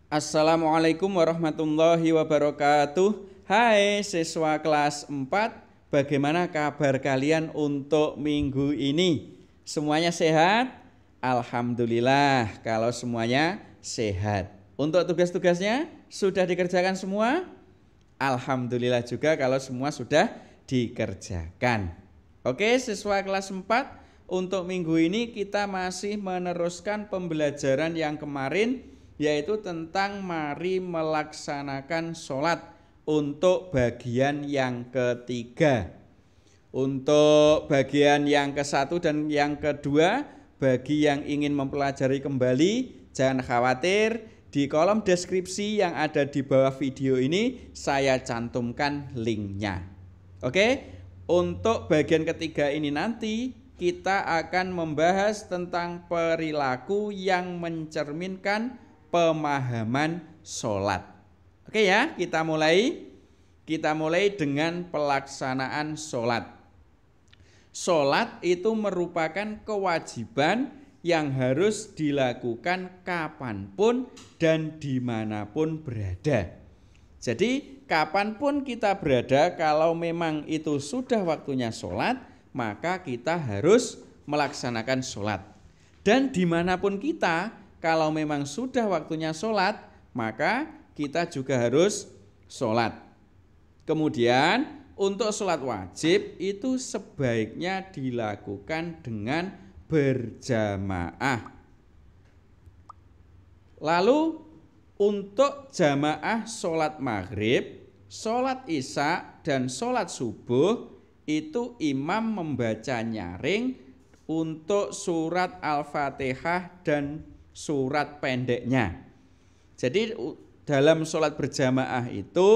Assalamualaikum warahmatullahi wabarakatuh. Hai siswa kelas 4, bagaimana kabar kalian untuk minggu ini? Semuanya sehat? Alhamdulillah kalau semuanya sehat. Untuk tugas-tugasnya sudah dikerjakan semua? Alhamdulillah juga kalau semua sudah dikerjakan. Oke, siswa kelas 4, untuk minggu ini kita masih meneruskan pembelajaran yang kemarin, yaitu tentang mari melaksanakan sholat untuk bagian yang ketiga. Untuk bagian yang ke-1 dan yang kedua, bagi yang ingin mempelajari kembali, jangan khawatir, di kolom deskripsi yang ada di bawah video ini saya cantumkan linknya. Oke, untuk bagian ketiga ini nanti kita akan membahas tentang perilaku yang mencerminkan pemahaman sholat. Oke ya, kita mulai dengan pelaksanaan sholat. Sholat itu merupakan kewajiban yang harus dilakukan kapanpun dan dimanapun berada. Jadi kapanpun kita berada, kalau memang itu sudah waktunya sholat, maka kita harus melaksanakan sholat. Dan dimanapun kita, kalau memang sudah waktunya sholat, maka kita juga harus sholat. Kemudian untuk sholat wajib itu sebaiknya dilakukan dengan berjamaah. Lalu untuk jamaah sholat maghrib, sholat isya, dan sholat subuh itu imam membaca nyaring untuk surat Al-Fatihah dan surat pendeknya. Jadi dalam sholat berjamaah itu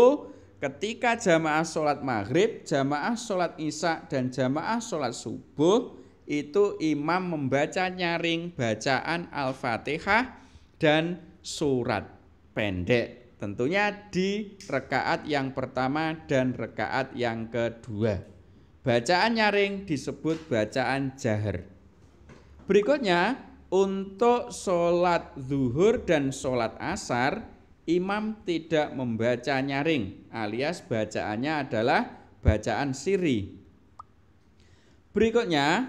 ketika jamaah sholat maghrib, jamaah sholat isya, dan jamaah sholat subuh itu imam membaca nyaring bacaan Al-Fatihah dan surat pendek. Tentunya di rakaat yang pertama dan rakaat yang kedua. Bacaan nyaring disebut bacaan jahar. Berikutnya, untuk sholat zuhur dan sholat asar, imam tidak membaca nyaring, alias bacaannya adalah bacaan sirri. Berikutnya,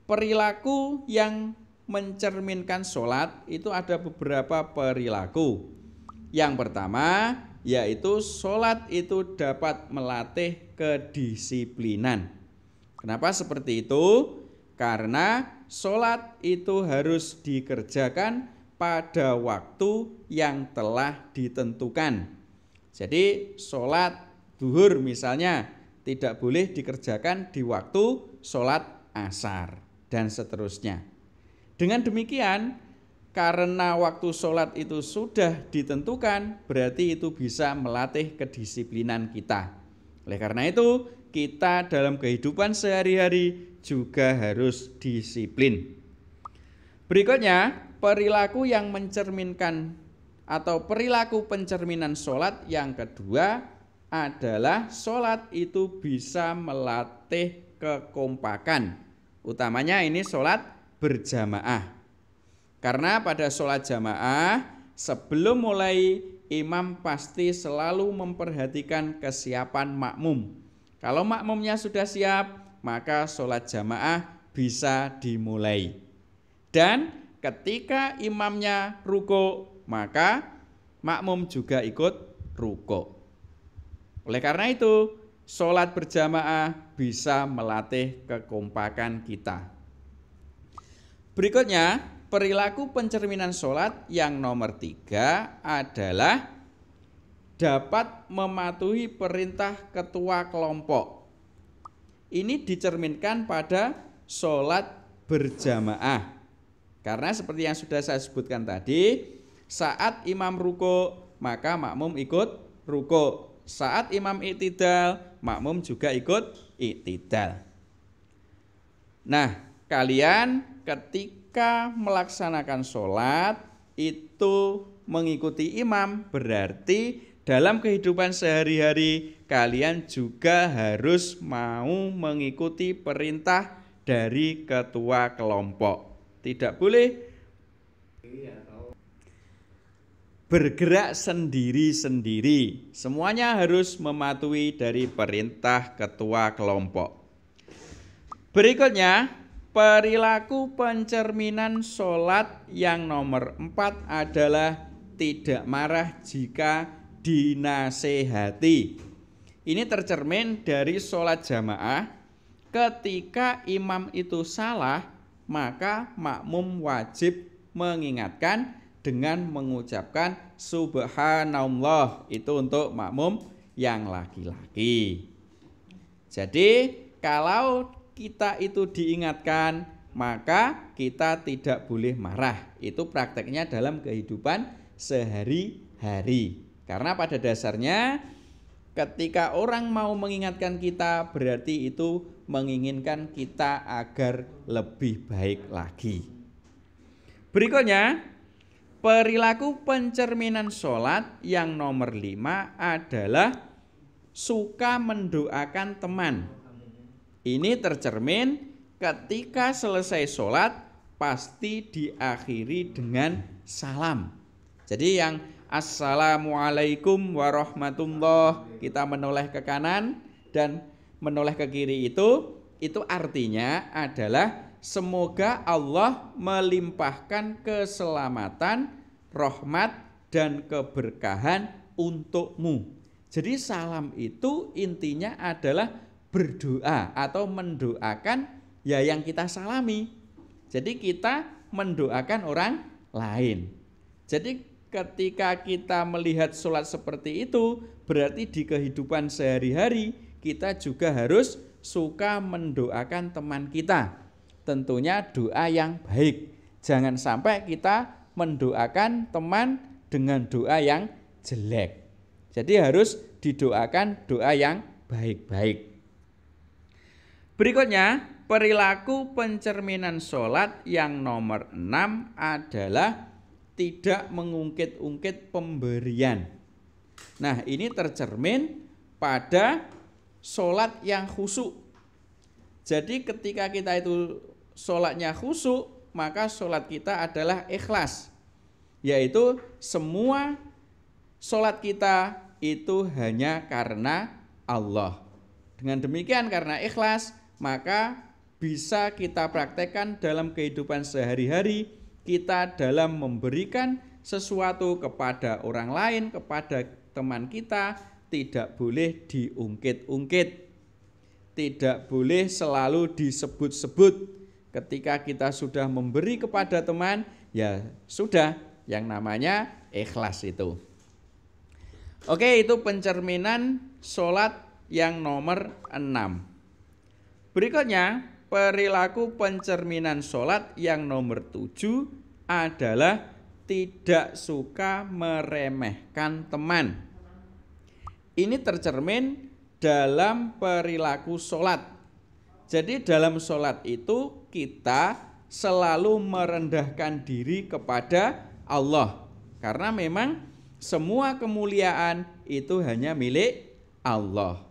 perilaku yang mencerminkan sholat itu ada beberapa perilaku. Yang pertama, yaitu sholat itu dapat melatih kedisiplinan. Kenapa seperti itu? Karena sholat itu harus dikerjakan pada waktu yang telah ditentukan. Jadi sholat zuhur misalnya tidak boleh dikerjakan di waktu sholat asar dan seterusnya. Dengan demikian, karena waktu sholat itu sudah ditentukan, berarti itu bisa melatih kedisiplinan kita. Oleh karena itu, kita dalam kehidupan sehari-hari juga harus disiplin. Berikutnya, perilaku yang mencerminkan atau perilaku pencerminan sholat yang kedua adalah sholat itu bisa melatih kekompakan. Utamanya ini sholat berjamaah. Karena pada sholat jamaah, sebelum mulai imam pasti selalu memperhatikan kesiapan makmum. Kalau makmumnya sudah siap, maka sholat jamaah bisa dimulai. Dan ketika imamnya ruku, maka makmum juga ikut ruku. Oleh karena itu, sholat berjamaah bisa melatih kekompakan kita. Berikutnya, perilaku pencerminan sholat yang nomor 3 adalah dapat mematuhi perintah ketua kelompok. Ini dicerminkan pada sholat berjamaah. Karena seperti yang sudah saya sebutkan tadi, saat imam ruku, maka makmum ikut ruku. Saat imam i'tidal, makmum juga ikut i'tidal. Nah, kalian ketika melaksanakan sholat itu mengikuti imam, berarti dalam kehidupan sehari-hari kalian juga harus mau mengikuti perintah dari ketua kelompok. Tidak boleh bergerak sendiri-sendiri. Semuanya harus mematuhi dari perintah ketua kelompok. Berikutnya, perilaku pencerminan sholat yang nomor 4 adalah tidak marah jika dinasehati. Ini tercermin dari sholat jamaah. Ketika imam itu salah, maka makmum wajib mengingatkan dengan mengucapkan subhanallah. Itu untuk makmum yang laki-laki. Jadi kalau kita itu diingatkan, maka kita tidak boleh marah. Itu prakteknya dalam kehidupan sehari-hari. Karena pada dasarnya ketika orang mau mengingatkan kita, berarti itu menginginkan kita agar lebih baik lagi. Berikutnya, perilaku pencerminan sholat yang nomor 5 adalah suka mendoakan teman. Ini tercermin ketika selesai sholat pasti diakhiri dengan salam. Jadi yang assalamualaikum warahmatullah, kita menoleh ke kanan dan menoleh ke kiri itu artinya adalah semoga Allah melimpahkan keselamatan, rahmat dan keberkahan untukmu. Jadi salam itu intinya adalah berdoa atau mendoakan ya yang kita salami. Jadi kita mendoakan orang lain. Jadi ketika kita melihat sholat seperti itu, berarti di kehidupan sehari-hari kita juga harus suka mendoakan teman kita. Tentunya doa yang baik. Jangan sampai kita mendoakan teman dengan doa yang jelek. Jadi harus didoakan doa yang baik-baik. Berikutnya, perilaku pencerminan sholat yang nomor 6 adalah tidak mengungkit-ungkit pemberian. Nah, ini tercermin pada sholat yang khusyuk. Jadi ketika kita itu sholatnya khusyuk, maka sholat kita adalah ikhlas. Yaitu semua sholat kita itu hanya karena Allah. Dengan demikian karena ikhlas, maka bisa kita praktekkan dalam kehidupan sehari-hari. Kita dalam memberikan sesuatu kepada orang lain, kepada teman kita, tidak boleh diungkit-ungkit. Tidak boleh selalu disebut-sebut. Ketika kita sudah memberi kepada teman, ya sudah, yang namanya ikhlas itu. Oke, itu pencerminan sholat yang nomor 6. Berikutnya, perilaku pencerminan sholat yang nomor 7 adalah tidak suka meremehkan teman. Ini tercermin dalam perilaku sholat. Jadi dalam sholat itu kita selalu merendahkan diri kepada Allah. Karena memang semua kemuliaan itu hanya milik Allah.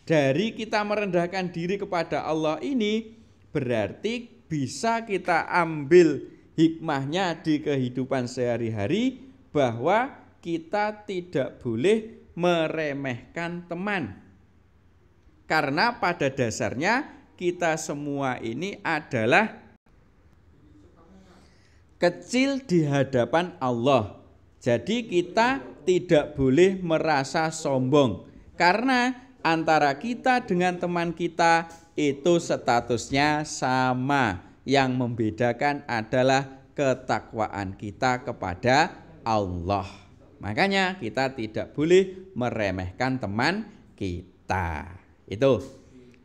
Dari kita merendahkan diri kepada Allah ini berarti bisa kita ambil hikmahnya di kehidupan sehari-hari bahwa kita tidak boleh meremehkan teman. Karena pada dasarnya kita semua ini adalah kecil di hadapan Allah. Jadi kita tidak boleh merasa sombong. Karena antara kita dengan teman kita itu statusnya sama. Yang membedakan adalah ketakwaan kita kepada Allah. Makanya kita tidak boleh meremehkan teman kita. Itu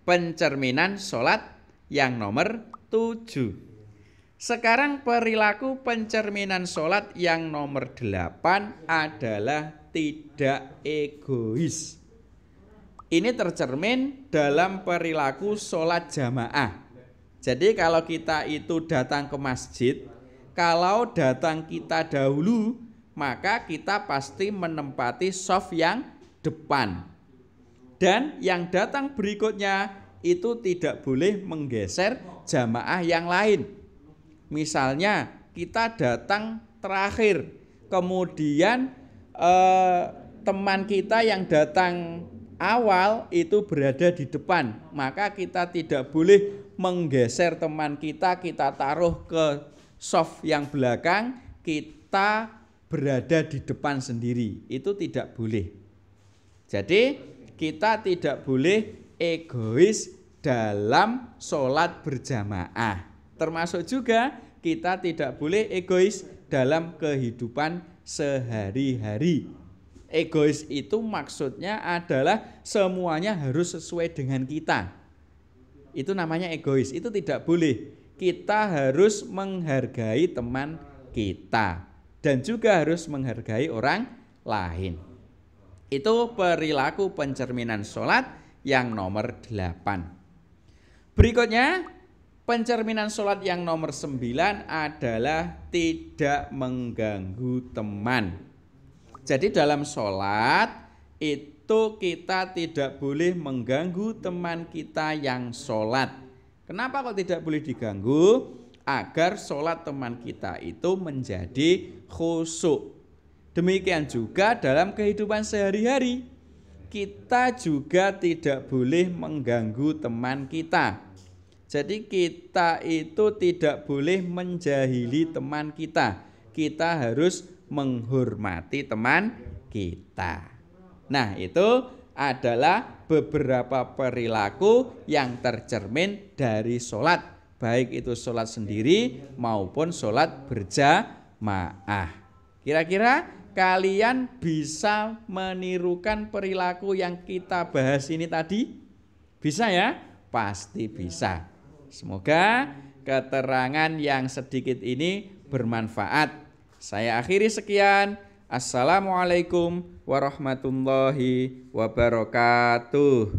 pencerminan sholat yang nomor 7. Sekarang perilaku pencerminan sholat yang nomor 8 adalah tidak egois. Ini tercermin dalam perilaku sholat jamaah. Jadi kalau kita itu datang ke masjid, kalau datang kita dahulu, maka kita pasti menempati shaf yang depan. Dan yang datang berikutnya itu tidak boleh menggeser jamaah yang lain. Misalnya kita datang terakhir, kemudian teman kita yang datang awal itu berada di depan, maka kita tidak boleh menggeser teman kita taruh ke soft yang belakang, kita berada di depan sendiri. Itu tidak boleh. Jadi kita tidak boleh egois dalam sholat berjamaah. Termasuk juga kita tidak boleh egois dalam kehidupan sehari-hari. Egois itu maksudnya adalah semuanya harus sesuai dengan kita. Itu namanya egois, itu tidak boleh. Kita harus menghargai teman kita dan juga harus menghargai orang lain. Itu perilaku pencerminan sholat yang nomor 8. Berikutnya, pencerminan sholat yang nomor 9 adalah tidak mengganggu teman. Jadi dalam sholat itu kita tidak boleh mengganggu teman kita yang sholat. Kenapa kok tidak boleh diganggu? Agar sholat teman kita itu menjadi khusyuk. Demikian juga dalam kehidupan sehari-hari. Kita juga tidak boleh mengganggu teman kita. Jadi kita itu tidak boleh menjahili teman kita. Kita harus menghormati teman kita. Nah, itu adalah beberapa perilaku yang tercermin dari sholat. Baik itu sholat sendiri maupun sholat berjamaah. Kira-kira kalian bisa menirukan perilaku yang kita bahas ini tadi? Bisa ya? Pasti bisa. Semoga keterangan yang sedikit ini bermanfaat. Saya akhiri sekian. Assalamualaikum warahmatullahi wabarakatuh.